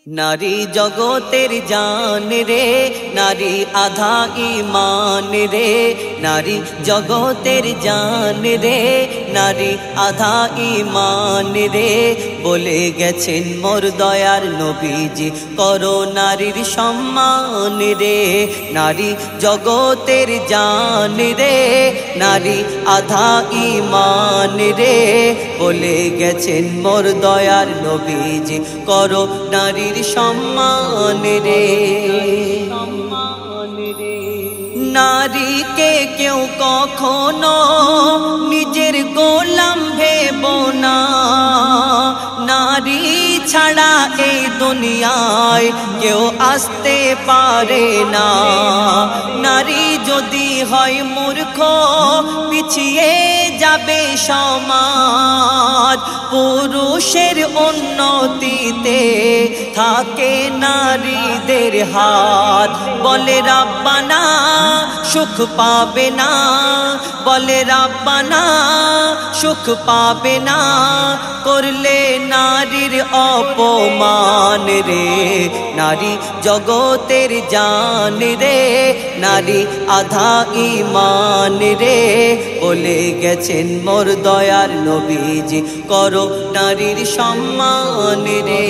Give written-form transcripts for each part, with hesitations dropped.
নারী জগতের জান রে, নারী আধা ঈমান রে, নারী জগতের জান রে, নারী আধা ঈমান রে। বলে গেছেন মোর দয়ার নবীজি, করো নারীর সম্মান রে। নারী জগতের জান রে, নারী আধা ঈমান রে। বলে গেছেন মোর দয়ার নবীজি, করো নারীর সম্মান রে। নারীকে কেউ কখনো নিজের গোলাম ভেবো না, নারী ছাড়া এই দুনিয়ায় কেউ আসতে পারে না। নারী যদি হয় মূর্খ, পিছিয়ে যাবে সমাজ। পুরুষের উন্নতিতে থাকে নারীদের হাত। বলে রাব্বানা সুখ পাবে না, বলে রাব্বানা সুখ পাবে না, করলে নারীর অপমান রে। নারী জগতের জান রে, নারী আধা ঈমান রে। বলে গেছেন মোর দয়ার নবীজি, করো নারীর সম্মান রে।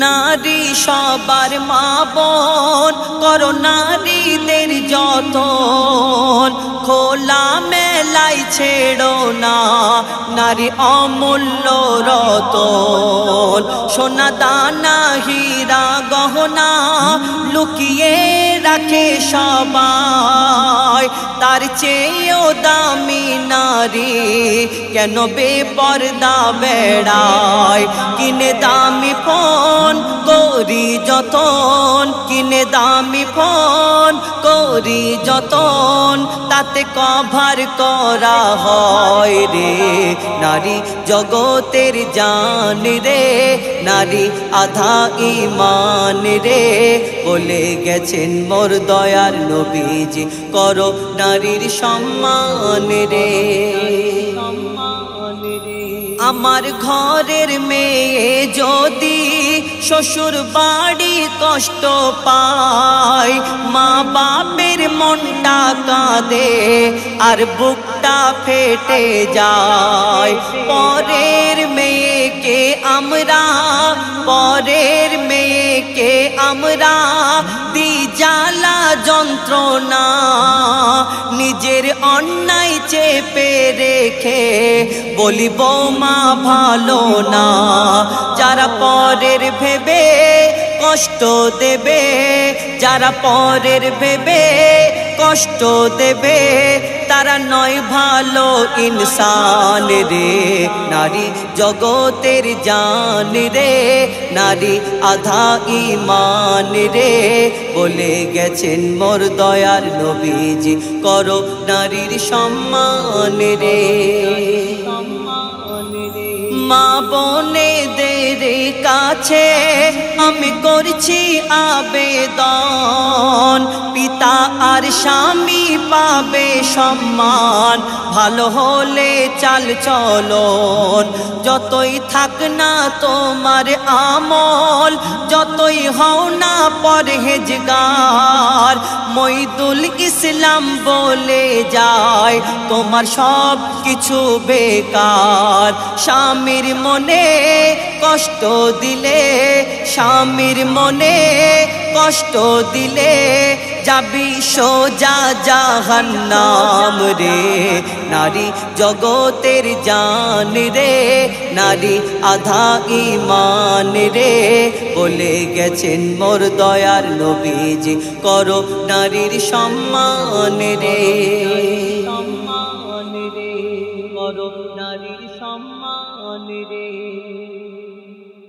নারী সবার মা বোন, করো নারীদের যতন। খোলা মেলায় ছেড়ো না নারী অমূল্য রতন। সোনা দানা হীরা গহনা লুকিয়ে রাখে সবাই, তার চেয়েও দামি নারী কেন বেপরদা বেড়ায়। কিনে দামি ফোন করি যতন, কিনে দামি ফোন করি যতন, তাতে কভার করা হয় রে। নারী জগতের জান রে, নারী আধা ঈমান রে। বলে গেছেন মোর দয়ার নবীজি, করো নারীর সম্মান রে। আমার ঘরের মেয়ে যদি শ্বশুর বাড়ি কষ্ট পায়, মা বাপের মনটা কাঁদে আর বুকটা ফেটে যায়। পরের মেয়েকে আমরা, পরের মেয়েকে আমরা দি জ্বালা যন্ত্রণা। নিজের অন্যায় চেপে রেখে বলি বৌমা ভালো না। যারা পরের ভেবে কষ্ট দেবে, যারা পরের ভেবে কষ্ট দেবে, তারা নয় ভালো ইনসান রে। নারী জগতের জান রে, নারী আধা ঈমান রে। বলে গেছেন মোর দয়ার নবীজি, করো নারীর সম্মান রে। মা বোনেদের কাছে আমি করছি আবেদন, পিতা আর স্বামী পাবে সম্মান ভালো হলে চাল চলন। যতই থাক না তোমার আমল, যতই হও না পরহেজগার, মইদুল ইসলাম বলে যায় তোমার সব কিছু বেকার। স্বামীর মনে কষ্ট দিলে, স্বামীর মনে কষ্ট দিলে, যাবি সোজা জাহান্নাম রে। নারী জগতের জান রে, নারী আধা ঈমান রে। বলে গেছেন মোর দয়ার নবীজি, করো নারীর সম্মান রে।